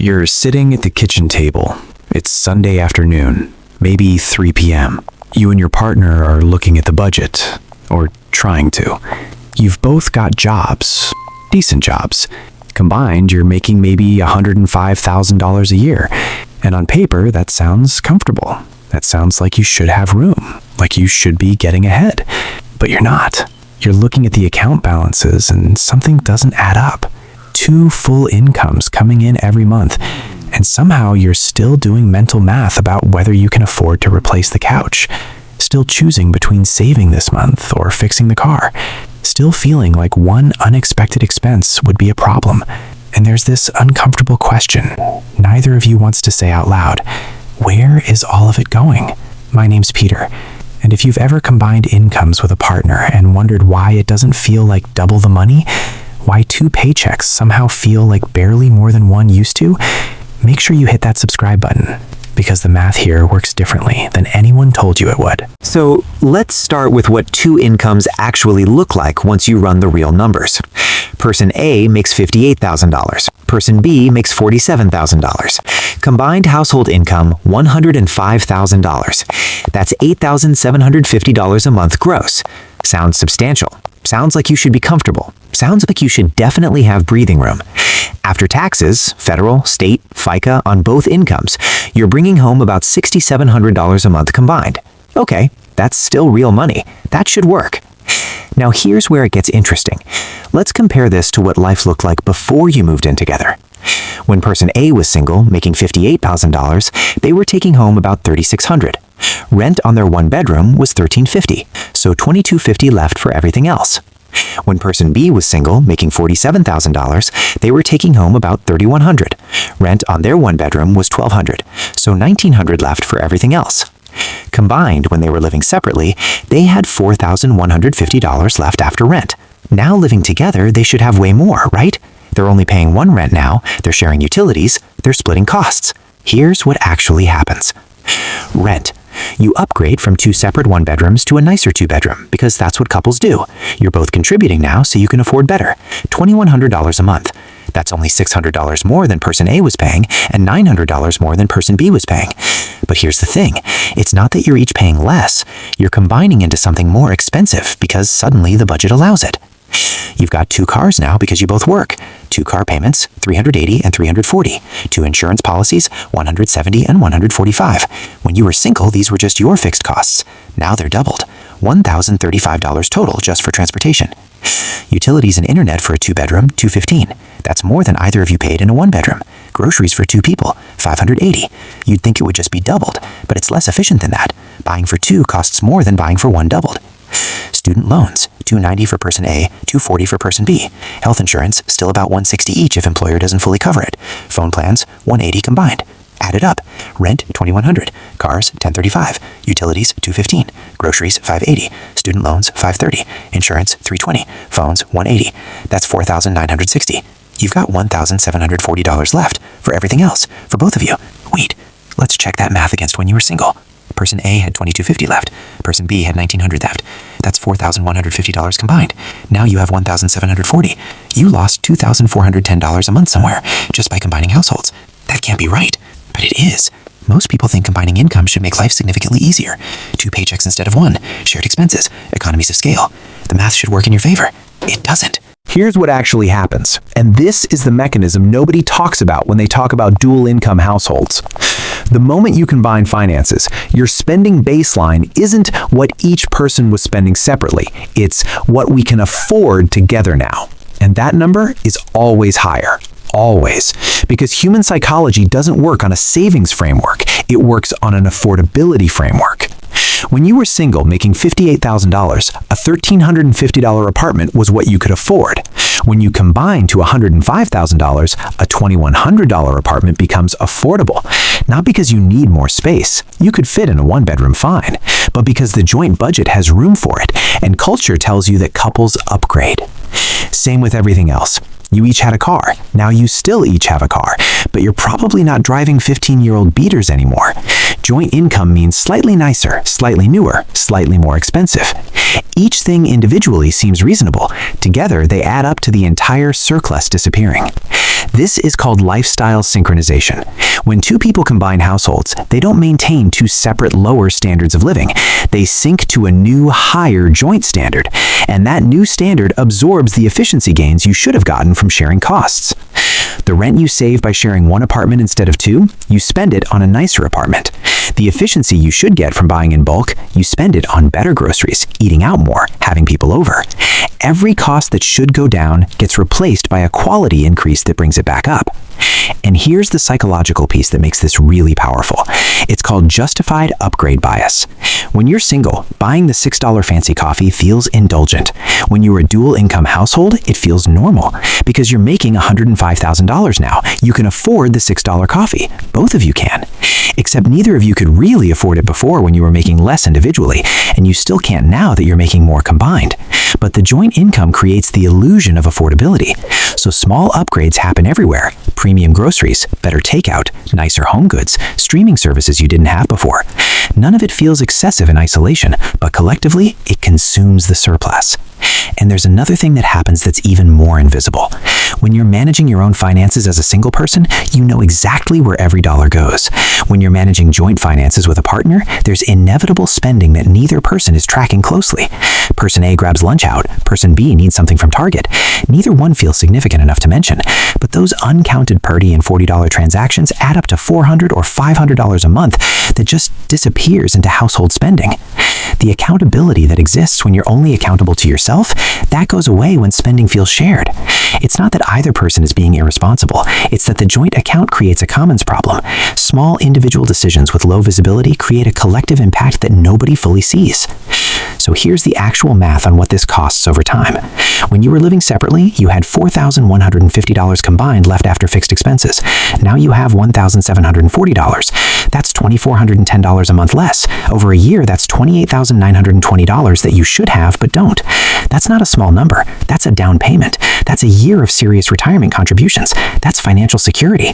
You're sitting at the kitchen table. It's Sunday afternoon, maybe 3 p.m. You and your partner are looking at the budget, or trying to. You've both got jobs, decent jobs. Combined, you're making maybe $105,000 a year. And on paper, that sounds comfortable. That sounds like you should have room, like you should be getting ahead. But you're not. You're looking at the account balances and something doesn't add up. 2 full incomes coming in every month, and somehow you're still doing mental math about whether you can afford to replace the couch, still choosing between saving this month or fixing the car, still feeling like one unexpected expense would be a problem. And there's this uncomfortable question neither of you wants to say out loud. Where is all of it going? My name's Peter, and if you've ever combined incomes with a partner and wondered why it doesn't feel like double the money, why 2 paychecks somehow feel like barely more than one used to, make sure you hit that subscribe button, because the math here works differently than anyone told you it would. So let's start with what 2 incomes actually look like once you run the real numbers. Person A makes $58,000. Person B makes $47,000. Combined household income, $105,000. That's $8,750 a month gross. Sounds substantial. Sounds like you should be comfortable. Sounds like you should definitely have breathing room. After taxes, federal, state, FICA on both incomes, you're bringing home about $6,700 a month combined. Okay, that's still real money. That should work. Now here's where it gets interesting. Let's compare this to what life looked like before you moved in together. When person A was single, making $58,000, they were taking home about $3,600. Rent on their 1-bedroom was $1,350, so $2,250 left for everything else. When person B was single, making $47,000, they were taking home about $3,100. Rent on their 1-bedroom was $1,200, so $1,900 left for everything else. Combined, when they were living separately, they had $4,150 left after rent. Now living together, they should have way more, right? They're only paying one rent now, they're sharing utilities, they're splitting costs. Here's what actually happens. Rent. You upgrade from 2 separate 1-bedrooms to a nicer 2-bedroom because that's what couples do. You're both contributing now so you can afford better. $2,100 a month. That's only $600 more than person A was paying and $900 more than person B was paying. But here's the thing. It's not that you're each paying less. You're combining into something more expensive because suddenly the budget allows it. You've got 2 cars now because you both work. 2 car payments, $380 and $340. 2 insurance policies, $170 and $145. When you were single, these were just your fixed costs. Now they're doubled. $1,035 total just for transportation. Utilities and internet for a 2-bedroom, $215. That's more than either of you paid in a 1-bedroom. Groceries for 2 people, $580. You'd think it would just be doubled, but it's less efficient than that. Buying for 2 costs more than buying for 1 doubled. Student loans, $290 for person A, $240 for person B. Health insurance, still about $160 each if employer doesn't fully cover it. Phone plans, $180 combined. Add it up. Rent, $2,100. Cars, $1,035. Utilities, $215. Groceries, $580. Student loans, $530. Insurance, $320. Phones, $180. That's $4,960. You've got $1,740 left for everything else, for both of you. Wait, let's check that math against when you were single. Person A had $2,250 left. Person B had $1,900 left. That's $4,150 combined. Now you have $1,740. You lost $2,410 a month somewhere just by combining households. That can't be right, but it is. Most people think combining income should make life significantly easier. 2 paychecks instead of 1, shared expenses, economies of scale. The math should work in your favor. It doesn't. Here's what actually happens, and this is the mechanism nobody talks about when they talk about dual income households. The moment you combine finances, your spending baseline isn't what each person was spending separately. It's what we can afford together now. And that number is always higher. Always. Because human psychology doesn't work on a savings framework. It works on an affordability framework. When you were single making $58,000, a $1,350 apartment was what you could afford. When you combine to $105,000, a $2,100 apartment becomes affordable. Not because you need more space. You could fit in a 1-bedroom fine. But because the joint budget has room for it, and culture tells you that couples upgrade. Same with everything else. You each had a car. Now you still each have a car, but you're probably not driving 15-year-old beaters anymore. Joint income means slightly nicer, slightly newer, slightly more expensive. Each thing individually seems reasonable. Together, they add up to the entire surplus disappearing. This is called lifestyle synchronization. When two people combine households, they don't maintain two separate lower standards of living. They sync to a new, higher joint standard, and that new standard absorbs the efficiency gains you should have gotten from sharing costs. The rent you save by sharing one apartment instead of two, you spend it on a nicer apartment. The efficiency you should get from buying in bulk, you spend it on better groceries, eating out more, having people over. Every cost that should go down gets replaced by a quality increase that brings it back up. And here's the psychological piece that makes this really powerful. It's called justified upgrade bias. When you're single, buying the $6 fancy coffee feels indulgent. When you're a dual income household, it feels normal because you're making $105,000 now. You can afford the $6 coffee. Both of you can. Except neither of you could really afford it before when you were making less individually, and you still can't now that you're making more combined. But the joint income creates the illusion of affordability. So small upgrades happen everywhere. Premium groceries, better takeout, nicer home goods, streaming services you didn't have before. None of it feels excessive in isolation, but collectively, it consumes the surplus. And there's another thing that happens that's even more invisible. When you're managing your own finances as a single person, you know exactly where every dollar goes. When you're managing joint finances with a partner, there's inevitable spending that neither person is tracking closely. Person A grabs lunch out, person B needs something from Target. Neither one feels significant enough to mention, but those uncounted $30 and $40 transactions add up to $400 or $500 a month that just disappears into household spending. The accountability that exists when you're only accountable to yourself, that goes away when spending feels shared. It's not that either person is being irresponsible, it's that the joint account creates a commons problem. Small individual decisions with low visibility create a collective impact that nobody fully sees. So here's the actual math on what this costs over time. When you were living separately, you had $4,150 combined left after fixed expenses. Now you have $1,740. That's $2,410 a month less. Over a year, that's $28,920 that you should have but don't. That's not a small number. That's a down payment. That's a year of serious retirement contributions. That's financial security.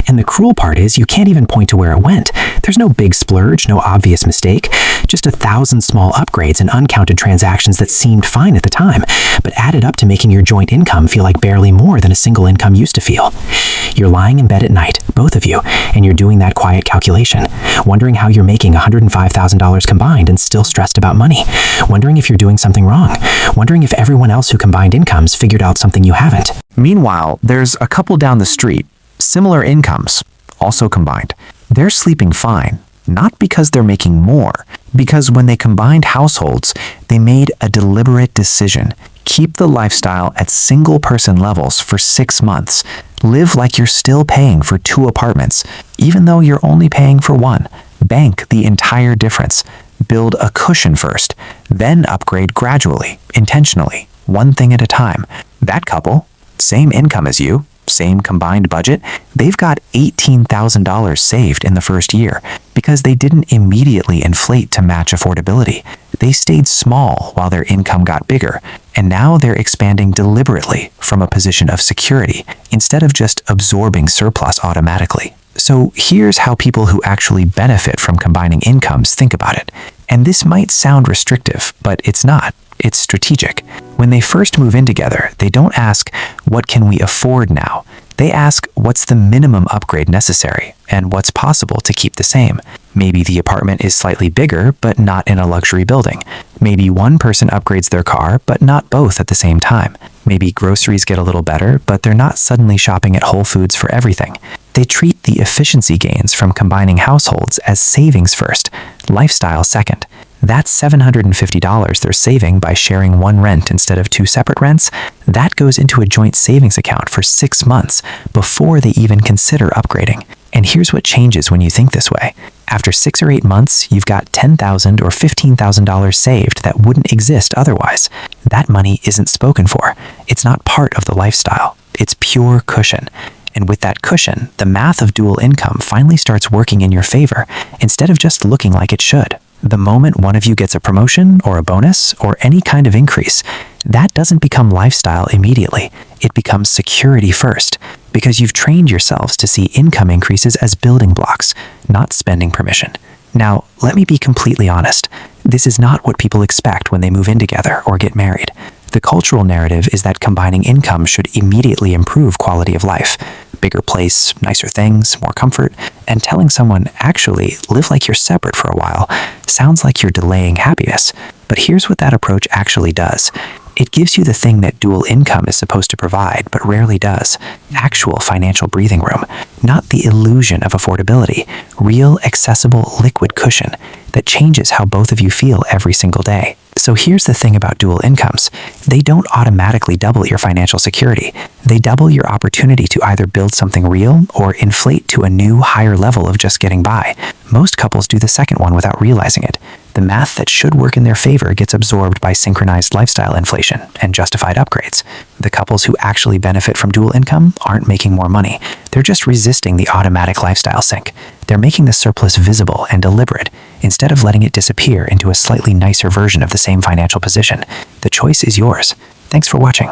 And the cruel part is you can't even point to where it went. There's no big splurge, no obvious mistake, just 1,000 small upgrades and uncounted transactions that seemed fine at the time, but added up to making your joint income feel like barely more than a single income used to feel. You're lying in bed at night, both of you, and you're doing that quiet calculation, wondering how you're making $105,000 combined and still stressed about money, wondering if you're doing something wrong, wondering if everyone else who combined incomes figured out something you haven't. Meanwhile, there's a couple down the street, similar incomes, also combined. They're sleeping fine, not because they're making more, because when they combined households, they made a deliberate decision. Keep the lifestyle at single-person levels for 6 months. Live like you're still paying for 2 apartments, even though you're only paying for 1. Bank the entire difference. Build a cushion first, then upgrade gradually, intentionally, one thing at a time. That couple, same income as you, same combined budget, they've got $18,000 saved in the first year because they didn't immediately inflate to match affordability. They stayed small while their income got bigger, and now they're expanding deliberately from a position of security instead of just absorbing surplus automatically. So here's how people who actually benefit from combining incomes think about it. And this might sound restrictive, but it's not. It's strategic. When they first move in together, they don't ask, what can we afford now? They ask, what's the minimum upgrade necessary and what's possible to keep the same? Maybe the apartment is slightly bigger, but not in a luxury building. Maybe one person upgrades their car, but not both at the same time. Maybe groceries get a little better, but they're not suddenly shopping at Whole Foods for everything. They treat the efficiency gains from combining households as savings first, lifestyle second. That's $750 they're saving by sharing one rent instead of 2 separate rents. That goes into a joint savings account for 6 months before they even consider upgrading. And here's what changes when you think this way. After 6 or 8 months, you've got $10,000 or $15,000 saved that wouldn't exist otherwise. That money isn't spoken for. It's not part of the lifestyle. It's pure cushion. And with that cushion, the math of dual income finally starts working in your favor instead of just looking like it should. The moment one of you gets a promotion or a bonus or any kind of increase, that doesn't become lifestyle immediately. It becomes security first, because you've trained yourselves to see income increases as building blocks, not spending permission. Now, let me be completely honest. This is not what people expect when they move in together or get married. The cultural narrative is that combining income should immediately improve quality of life. Bigger place, nicer things, more comfort, and telling someone, actually, live like you're separate for a while, sounds like you're delaying happiness. But here's what that approach actually does. It gives you the thing that dual income is supposed to provide, but rarely does: actual financial breathing room. Not the illusion of affordability, real, accessible, liquid cushion that changes how both of you feel every single day. So here's the thing about dual incomes. They don't automatically double your financial security. They double your opportunity to either build something real or inflate to a new, higher level of just getting by. Most couples do the second one without realizing it. The math that should work in their favor gets absorbed by synchronized lifestyle inflation and justified upgrades. The couples who actually benefit from dual income aren't making more money. They're just resisting the automatic lifestyle sink. They're making the surplus visible and deliberate, instead of letting it disappear into a slightly nicer version of the same financial position. The choice is yours. Thanks for watching.